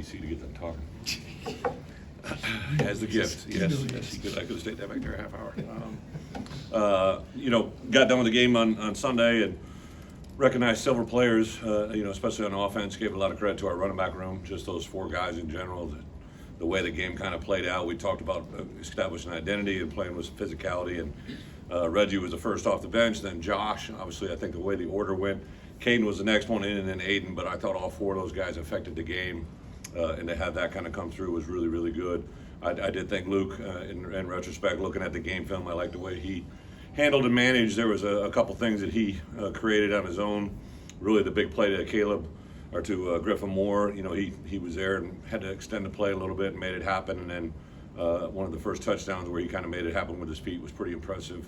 DC to get them talking. As the gift, yes. He could. I could have stayed that back there a half hour. Got done with the game on Sunday and recognized several players. Especially on offense, gave a lot of credit to our running back room. Just those four guys in general. The way the game kind of played out. We talked about establishing identity and playing with physicality. And Reggie was the first off the bench. Then Josh. Obviously, I think the way the order went. Caden was the next one in, and then Aiden. But I thought all four of those guys affected the game. And to have that kind of come through was really, really good. I did think Luke, in retrospect, looking at the game film, I liked the way he handled and managed. There was a couple things that he created on his own. Really, the big play to Caleb or to Griffin Moore. He was there and had to extend the play a little bit and made it happen. And then one of the first touchdowns where he kind of made it happen with his feet was pretty impressive.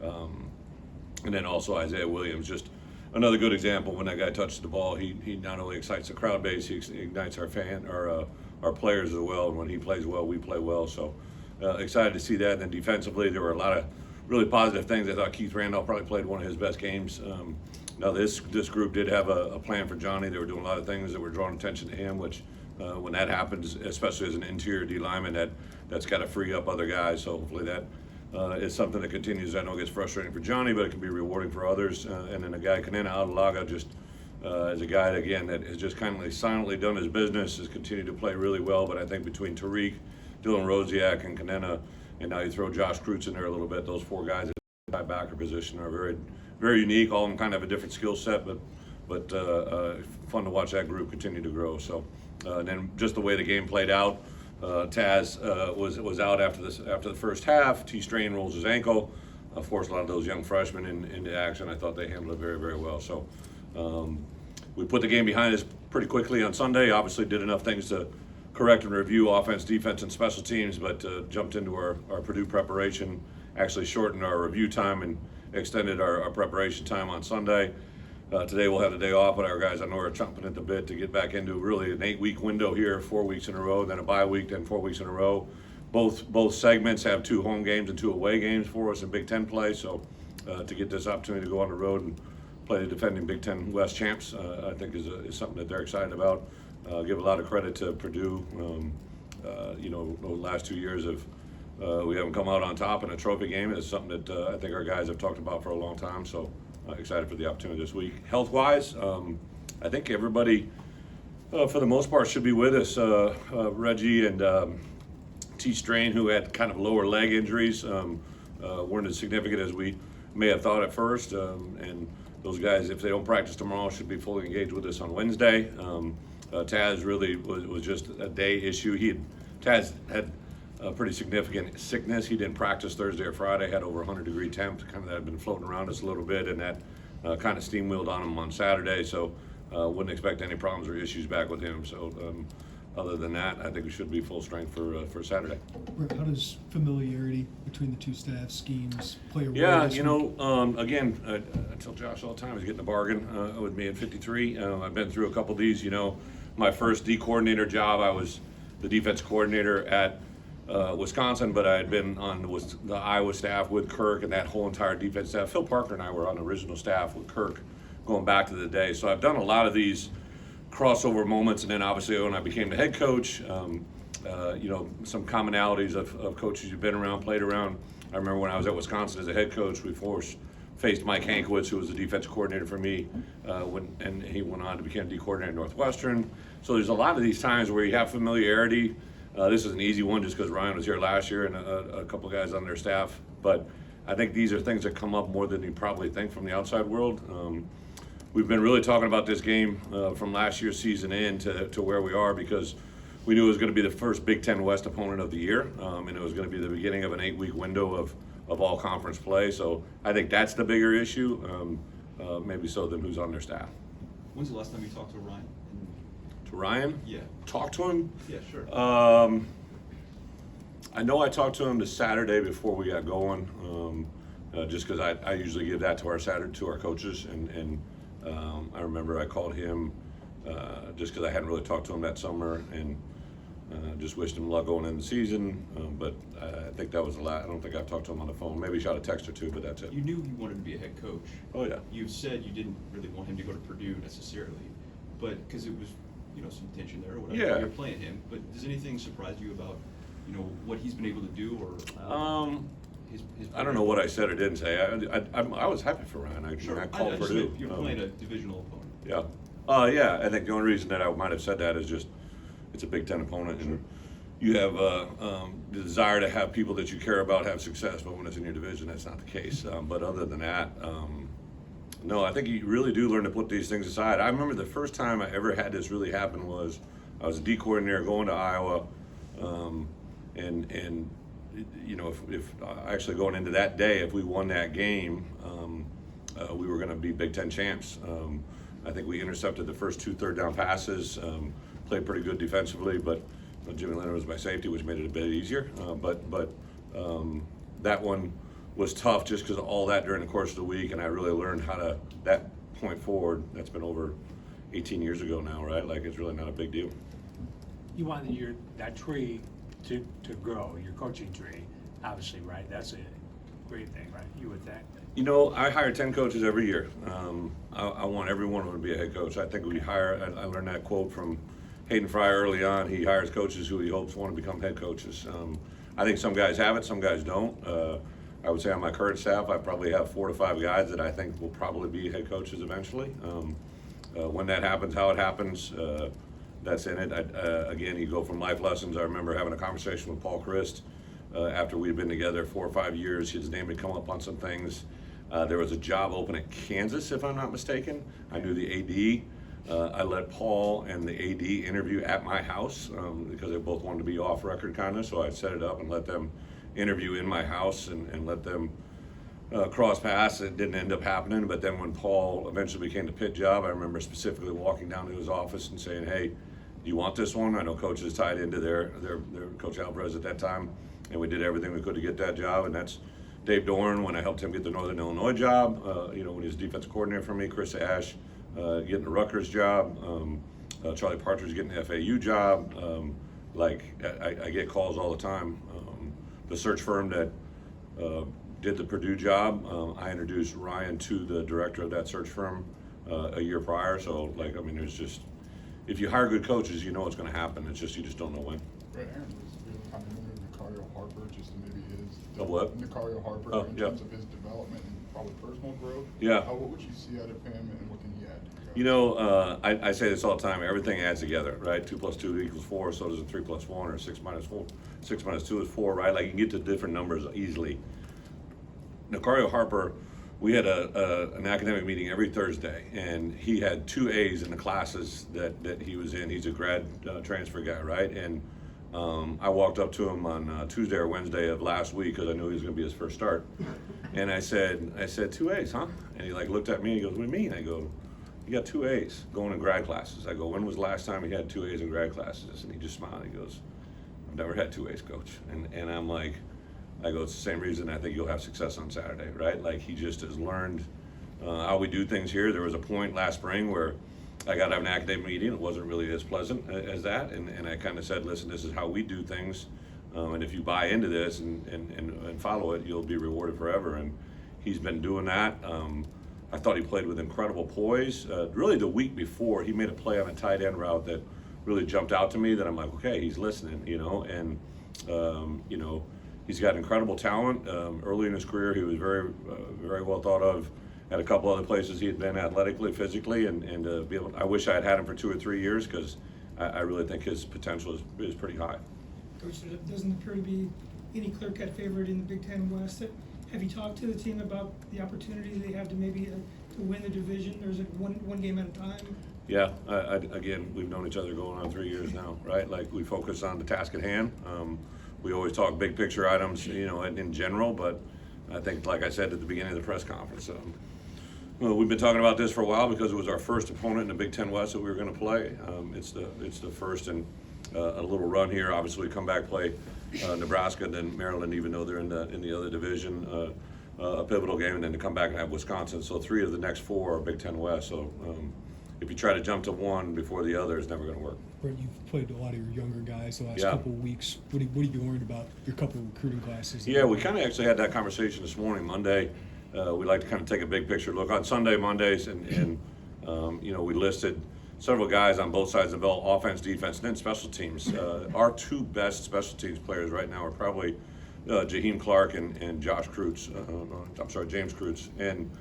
And then also Isaiah Williams, just another good example. When that guy touches the ball, he not only excites the crowd base, he ignites our players as well. And when he plays well, we play well. So excited to see that. And then defensively, there were a lot of really positive things. I thought Keith Randolph probably played one of his best games. Now this group did have a plan for Johnny. They were doing a lot of things that were drawing attention to him, which when that happens, especially as an interior D lineman, that's got to free up other guys. So hopefully that is something that continues. I know it gets frustrating for Johnny, but it can be rewarding for others. And then a guy, Kanena Adelaga, just as a guy, again, that has just kind of silently done his business, has continued to play really well. But I think between Tariq, Dylan Rosiak, and Kanena, and now you throw Josh Kreutz in there a little bit, those four guys at the linebacker position are very, very unique. All of them kind of have a different skill set, but fun to watch that group continue to grow. So, and then just the way the game played out. Taz was out after the first half. T. Strain rolls his ankle. Forced a lot of those young freshmen into action. I thought they handled it very, very well. So we put the game behind us pretty quickly on Sunday. Obviously did enough things to correct and review offense, defense, and special teams, but jumped into our Purdue preparation, actually shortened our review time and extended our preparation time on Sunday. Today we'll have the day off, but our guys I know are chomping at the bit to get back into really an 8-week window here, 4 weeks in a row, then a bye week, then 4 weeks in a row. Both segments have 2 home games and 2 away games for us in Big Ten play, so to get this opportunity to go on the road and play the defending Big Ten West champs, I think is something that they're excited about. Give a lot of credit to Purdue. The last 2 years we haven't come out on top in a trophy game. It's something that I think our guys have talked about for a long time, so excited for the opportunity this week. Health-wise, I think everybody, for the most part, should be with us. Reggie and T. Strain, who had kind of lower leg injuries, weren't as significant as we may have thought at first. And those guys, if they don't practice tomorrow, should be fully engaged with us on Wednesday. Taz really was just a day issue. Taz had a pretty significant sickness. He didn't practice Thursday or Friday, had over 100-degree temp, kind of that had been floating around us a little bit, and that kind of steamwheeled on him on Saturday, so wouldn't expect any problems or issues back with him. So other than that, I think we should be full strength for Saturday. How does familiarity between the two staff schemes play a role? Yeah, again, I tell Josh all the time, he's getting a bargain with me at 53. I've been through a couple of these. My first D coordinator job, I was the defense coordinator at Wisconsin, but I had been on the Iowa staff with Kirk and that whole entire defense staff. Phil Parker and I were on the original staff with Kirk going back to the day. So I've done a lot of these crossover moments, and then obviously when I became the head coach, some commonalities of coaches you've been around, played around. I remember when I was at Wisconsin as a head coach, we faced Mike Hankwitz, who was the defense coordinator for me, and he went on to become D coordinator at Northwestern. So there's a lot of these times where you have familiarity. This is an easy one just because Ryan was here last year and a couple of guys on their staff. But I think these are things that come up more than you probably think from the outside world. We've been really talking about this game from last year's season in to where we are, because we knew it was going to be the first Big Ten West opponent of the year, and it was going to be the beginning of an 8-week window of all conference play. So I think that's the bigger issue, maybe so than who's on their staff. When's the last time you talked to Ryan? To Ryan? Yeah. Talk to him? Yeah, sure. I know I talked to him the Saturday before we got going, just because I usually give that to our coaches, and I remember I called him just because I hadn't really talked to him that summer, and just wished him luck going into the season. But I think that was the last. I don't think I've talked to him on the phone. Maybe shot a text or two, but that's it. You knew he wanted to be a head coach. Oh yeah. You said you didn't really want him to go to Purdue necessarily, but because it was, some tension there or whatever. Yeah. You're playing him, but does anything surprise you about, what he's been able to do or his I don't know what I said or didn't say. I was happy for Ryan. I Sure. called I just Purdue. meant you're playing a divisional opponent. Yeah. Yeah, I think the only reason that I might have said that is just it's a Big Ten opponent, and you have the desire to have people that you care about have success, but when it's in your division, that's not the case. But other than that, no, I think you really do learn to put these things aside. I remember the first time I ever had this really happen was I was a D coordinator going to Iowa, and if actually going into that day, if we won that game, we were going to be Big Ten champs. I think we intercepted the first 2 third-down passes, played pretty good defensively, but Jimmy Leonard was my safety, which made it a bit easier. But that one was tough just because of all that during the course of the week, and I really learned how to, that point forward, that's been over 18 years ago now, right? Like, it's really not a big deal. You want that tree to grow, your coaching tree, obviously, right? That's a great thing, right? You would think. I hire 10 coaches every year. I want every one of them to be a head coach. I think I learned that quote from Hayden Fry early on. He hires coaches who he hopes want to become head coaches. I think some guys have it, some guys don't. I would say on my current staff, I probably have 4 to 5 guys that I think will probably be head coaches eventually. When that happens, how it happens, that's in it. Again, you go from life lessons. I remember having a conversation with Paul Christ after we'd been together 4 or 5 years. His name had come up on some things. There was a job open at Kansas, if I'm not mistaken. I knew the AD. I let Paul and the AD interview at my house because they both wanted to be off record kind of, so I set it up and let them interview in my house and let them cross paths. It didn't end up happening, but then when Paul eventually became the Pitt job, I remember specifically walking down to his office and saying, hey, do you want this one? I know Coach is tied into their Coach Alvarez at that time, and we did everything we could to get that job, and that's Dave Dorn when I helped him get the Northern Illinois job, when he was defensive coordinator for me, Chris Ash getting the Rutgers job, Charlie Partridge getting the FAU job. I get calls all the time. The search firm that did the Purdue job, I introduced Ryan to the director of that search firm a year prior. So, there's just, if you hire good coaches, you know what's going to happen. It's just, you just don't know when. Right, Aaron was kind of Nicario Harper, just maybe his what? Nicario Harper in terms of his development and probably personal growth. Yeah. What would you see out of him, and what can he add? I say this all the time. Everything adds together, right? 2 + 2 = 4. So does a 3 + 1 or 6 - 4. 6 - 2 is 4, right? Like, you can get to different numbers easily. Nicario Harper, we had an academic meeting every Thursday, and he had 2 A's in the classes that he was in. He's a grad transfer guy, right? And I walked up to him on Tuesday or Wednesday of last week because I knew he was going to be his first start. And I said, 2 A's, huh? And he looked at me and he goes, what do you mean? I go, you got 2 A's going in grad classes. I go, when was the last time he had 2 A's in grad classes? And he just smiled. He goes, I've never had 2 A's, coach. And I'm like, I go, it's the same reason I think you'll have success on Saturday, right? Like, he just has learned how we do things here. There was a point last spring where I got to have an academic meeting. It wasn't really as pleasant as that. And I kind of said, listen, this is how we do things. And if you buy into this and follow it, you'll be rewarded forever. And he's been doing that. I thought he played with incredible poise. Really, the week before, he made a play on a tight end route that really jumped out to me that I'm like, okay, he's listening, and he's got incredible talent. Early in his career, he was very, very well thought of at a couple other places he had been athletically, physically, and be able. I wish I had had him for 2 or 3 years because I really think his potential is pretty high. Coach, there doesn't appear to be any clear-cut favorite in the Big Ten West. Have you talked to the team about the opportunity they have to maybe to win the division, or is it one game at a time? Yeah, again, we've known each other going on 3 years now, right? Like, we focus on the task at hand. We always talk big picture items, in general, but I think, like I said at the beginning of the press conference, we've been talking about this for a while because it was our first opponent in the Big Ten West that we were going to play. It's the first in a little run here. Obviously, we come back, play Nebraska, and then Maryland, even though they're in the other division, a pivotal game, and then to come back and have Wisconsin. So 3 of the next 4 are Big Ten West. So if you try to jump to one before the other, it's never going to work. Brett, you've played a lot of your younger guys the last Yeah. couple of weeks. What are you worried about your couple of recruiting classes? Yeah, we kind of actually had that conversation this morning, Monday. We like to kind of take a big picture look on Mondays, and we listed several guys on both sides of the ball, offense, defense, and then special teams. Our two best special teams players right now are probably Jaheim Clark and Josh Kreutz. James Kreutz. And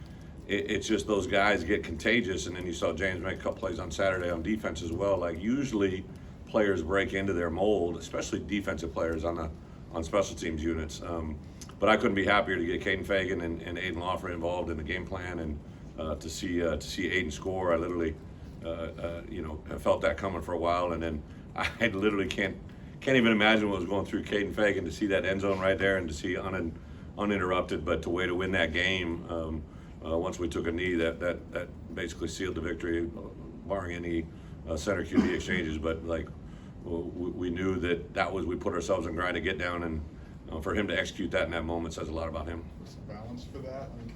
it's just those guys get contagious, and then you saw James make a couple plays on Saturday on defense as well. Like usually players break into their mold, especially defensive players on special teams units. But I couldn't be happier to get Caden Fagan and Aiden Lawford involved in the game plan, and to see Aiden score. I literally have felt that coming for a while, and then I literally can't even imagine what was going through Caden Fagan to see that end zone right there and to see uninterrupted, but to way to win that game. Once we took a knee, that basically sealed the victory, barring any center QB exchanges. But like we knew that was, we put ourselves in grind to get down, and for him to execute that in that moment says a lot about him. What's the balance for that? I mean,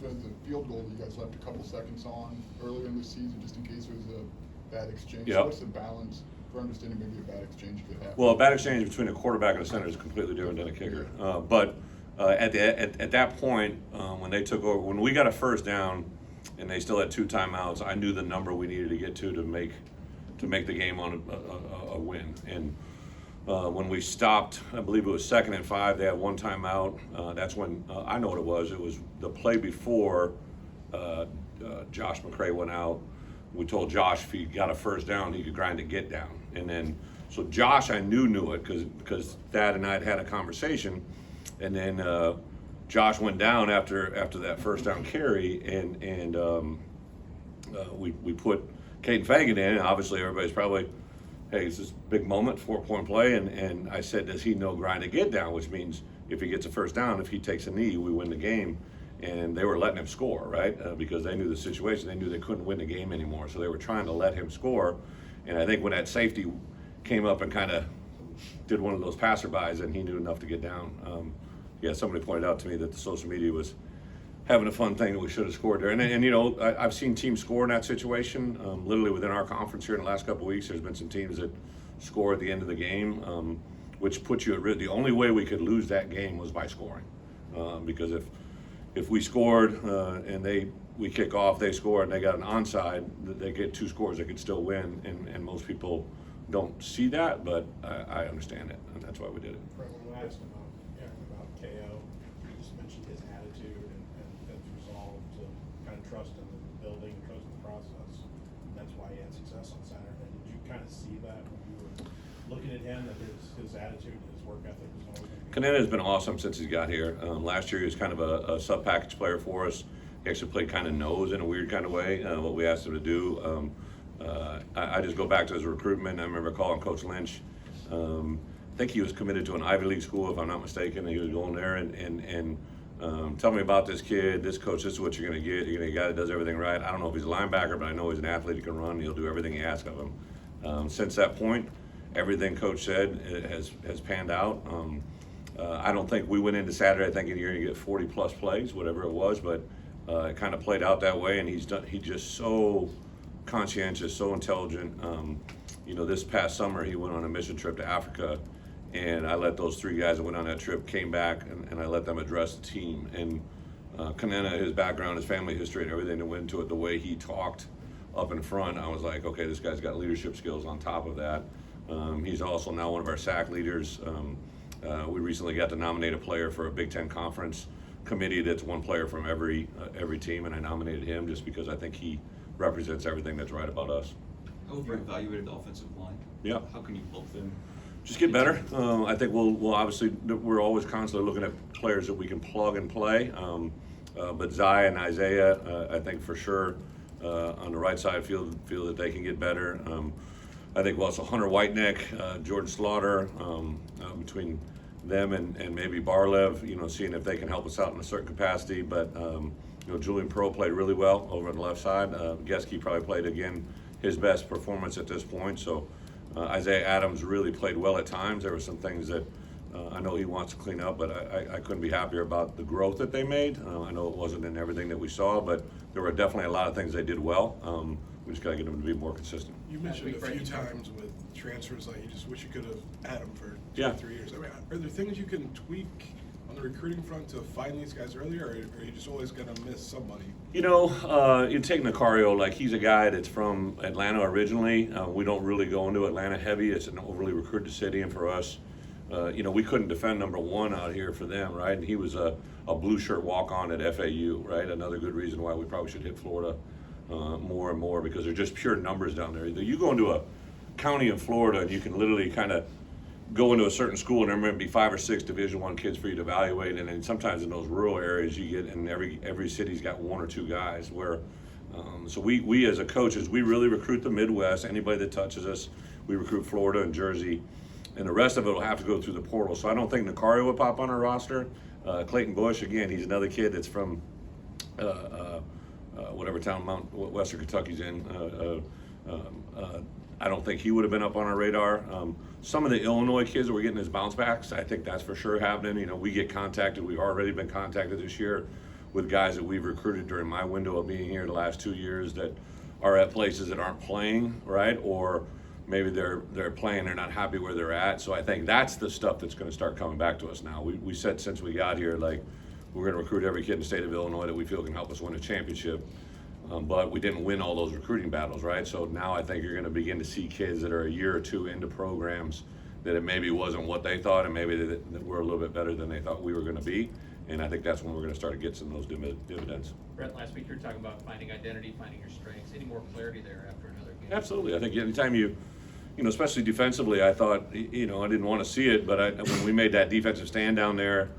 for the field goal you guys left a couple seconds on earlier in the season, just in case there was a bad exchange. Yep. So what's the balance for understanding maybe a bad exchange could happen? Well, a bad exchange between a quarterback and a center is completely different than a kicker. But at that point, when they took over, when we got a first down, and they still had 2 timeouts, I knew the number we needed to get to make the game on a win. And when we stopped, I believe it was 2nd and 5. They had 1 timeout. That's when I know what it was. It was the play before Josh McCray went out. We told Josh if he got a first down, he could grind to get down. And then, so Josh, I knew it because Thad and I had a conversation. And then Josh went down after that first down carry, and we put Caden Fagan in. And obviously, everybody's probably, hey, it's this big moment, 4-point play. And I said, does he know grind to get down? Which means if he gets a first down, if he takes a knee, we win the game. And they were letting him score, right? Because they knew the situation. They knew they couldn't win the game anymore. So they were trying to let him score. And I think when that safety came up and kind of did one of those passerbys, and he knew enough to get down. Somebody pointed out to me that the social media was having a fun thing that we should have scored there. And I've seen teams score in that situation. Literally within our conference here in the last couple of weeks, there's been some teams that score at the end of the game, which puts you at risk. The only way we could lose that game was by scoring, because if we scored and we kick off, they score, and they got an onside, they get 2 scores, they could still win. And most people don't see that, but I understand it, and that's why we did it. Right, when I asked about KO, you just mentioned his attitude and his resolve to kind of trust in the building, trust in the process. And that's why he had success on Saturday. Did you kind of see that when you were looking at him, that his attitude and his work ethic was always going to be? Kanena has been awesome since he's got here. Last year he was kind of a sub-package player for us. He actually played kind of nose in a weird kind of way, what we asked him to do. I just go back to his recruitment. I remember calling Coach Lynch. I think he was committed to an Ivy League school, if I'm not mistaken, and he was going there and tell me about this kid, this coach, this is what you're going to get. You're going to get a guy that does everything right. I don't know if he's a linebacker, but I know he's an athlete who can run. He'll do everything he asks of him. Since that point, everything Coach said has panned out. I don't think we went into Saturday thinking you're going to get 40-plus plays, whatever it was, but it kind of played out that way, and he's just so conscientious, so intelligent. This past summer he went on a mission trip to Africa, and I let those 3 guys that went on that trip came back, and I let them address the team. And Kanena, his background, his family history, and everything that went into it, the way he talked up in front, I was like, okay, this guy's got leadership skills on top of that. He's also now one of our SAC leaders. We recently got to nominate a player for a Big Ten Conference committee that's one player from every team, and I nominated him just because I think he represents everything that's right about us. How have you evaluated the offensive line? Yeah. How can you help them? Just get better. I think we'll obviously, we're always constantly looking at players that we can plug and play. But Zai and Isaiah, I think for sure on the right side feel that they can get better. I think also Hunter Whiteneck, Jordan Slaughter, between them and maybe Barlev, seeing if they can help us out in a certain capacity. But Julian Pearl played really well over on the left side. Geske probably played again his best performance at this point. So Isaiah Adams really played well at times. There were some things that I know he wants to clean up, but I couldn't be happier about the growth that they made. I know it wasn't in everything that we saw, but there were definitely a lot of things they did well. We just got to get them to be more consistent. You mentioned a few times with transfers, like you just wish you could have had them for 2 Yeah. or 3 years. I mean, are there things you can tweak on the recruiting front to find these guys earlier, or are you just always gonna miss somebody? You know, you take Nicario, like he's a guy that's from Atlanta originally. We don't really go into Atlanta heavy. It's an overly recruited city, and for us, you know, we couldn't defend number one out here for them, right? And he was a blue shirt walk-on at FAU, right? Another good reason why we probably should hit Florida more and more, because they're just pure numbers down there. You go into a county in Florida and you can literally kind of go into a certain school and there might be 5 or 6 Division I kids for you to evaluate, and then sometimes in those rural areas you get, and every city's got 1 or 2 guys where, so we as a coaches, we really recruit the Midwest. Anybody that touches us, we recruit Florida and Jersey, and the rest of it will have to go through the portal. So I don't think Nicario would pop on our roster. Clayton Bush, again, he's another kid that's from whatever town Western Kentucky's in. I don't think he would have been up on our radar. Some of the Illinois kids that we're getting as bounce backs, I think that's for sure happening. You know, we get contacted. We've already been contacted this year with guys that we've recruited during my window of being here the last 2 years that are at places that aren't playing, right? Or maybe they're playing, they're not happy where they're at. So I think that's the stuff that's going to start coming back to us now. We said since we got here, like, we're going to recruit every kid in the state of Illinois that we feel can help us win a championship. But we didn't win all those recruiting battles, right? So now I think you're going to begin to see kids that are a year or 2 into programs that it maybe wasn't what they thought, and maybe that we're a little bit better than they thought we were going to be. And I think that's when we're going to start to get some of those dividends. Brett, last week you were talking about finding identity, finding your strengths. Any more clarity there after another game? Absolutely. I think anytime you know, especially defensively, I thought, you know, I didn't want to see it, but when we made that defensive stand down there,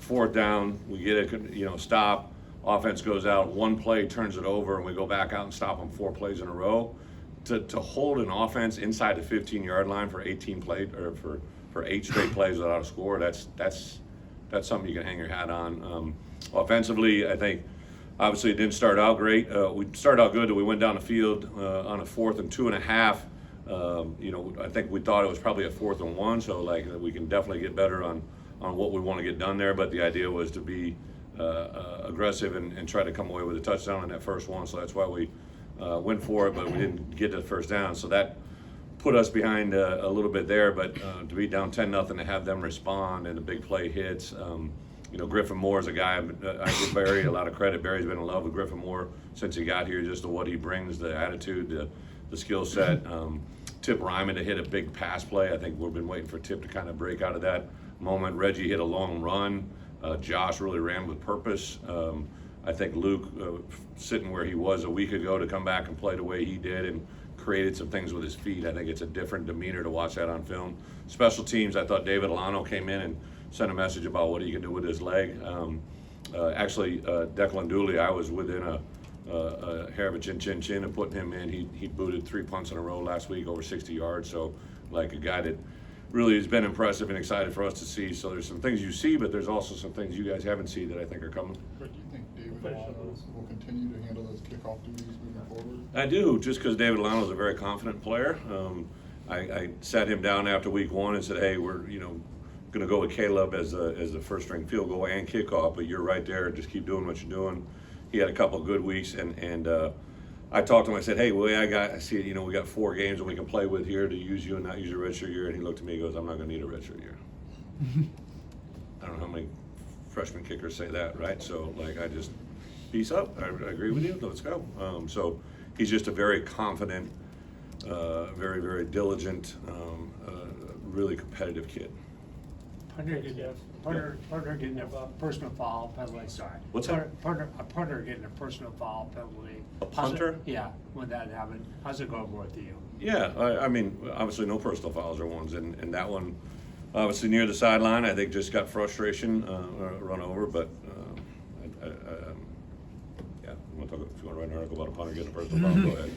4th down, we get a, you know, stop. Offense goes out, 1 play turns it over, and we go back out and stop them 4 plays in a row. To hold an offense inside the 15-yard line for 18 plays, or for 8 straight plays without a score, that's something you can hang your hat on. Offensively, I think obviously it didn't start out great. We started out good, we went down the field on a 4th and 2.5. You know, I think we thought it was probably a 4th and 1, so like we can definitely get better on what we want to get done there. But the idea was to be aggressive and try to come away with a touchdown in that first one. So that's why we went for it, but we didn't get to the first down. So that put us behind a little bit there. But to be down 10-0 to have them respond and the big play hits. You know, Griffin Moore is a guy, I give Barry a lot of credit. Barry's been in love with Griffin Moore since he got here, just to what he brings, the attitude, the skill set. Tip Ryman to hit a big pass play. I think we've been waiting for Tip to kind of break out of that moment. Reggie hit a long run. Josh really ran with purpose. I think Luke, sitting where he was a week ago, to come back and play the way he did and created some things with his feet. I think it's a different demeanor to watch that on film. Special teams, I thought David Alano came in and sent a message about what he can do with his leg. Actually, Declan Dooley, I was within a hair of a chin and putting him in. He booted 3 punts in a row last week, over 60 yards. So, like, a guy that really has been impressive and excited for us to see. So there's some things you see, but there's also some things you guys haven't seen that I think are coming. But do you think David Alano will continue to handle those kickoff duties moving forward? I do, just because David Alano is a very confident player. I sat him down after week 1 and said, hey, we're, you know, going to go with Caleb as the first string field goal and kickoff, but you're right there. Just keep doing what you're doing. He had a couple of good weeks, and I talked to him. I said, hey, well, I see, you know, we got 4 games that we can play with here to use you and not use your redshirt year. And he looked at me and goes, I'm not going to need a redshirt year. I don't know how many freshman kickers say that, right? So, like, I just, peace up. I agree with you. Let's go. So he's just a very confident, very, very diligent, really competitive kid. Partner getting a personal foul penalty, sorry. What's that? A punter getting a personal foul penalty. A punter? Yeah, when that happened. How's it going with you? Yeah, I mean, obviously no personal fouls are ones, and that one, obviously near the sideline, I think just got frustration, run over, but yeah, if you want to write an article about a punter getting a personal foul, go ahead.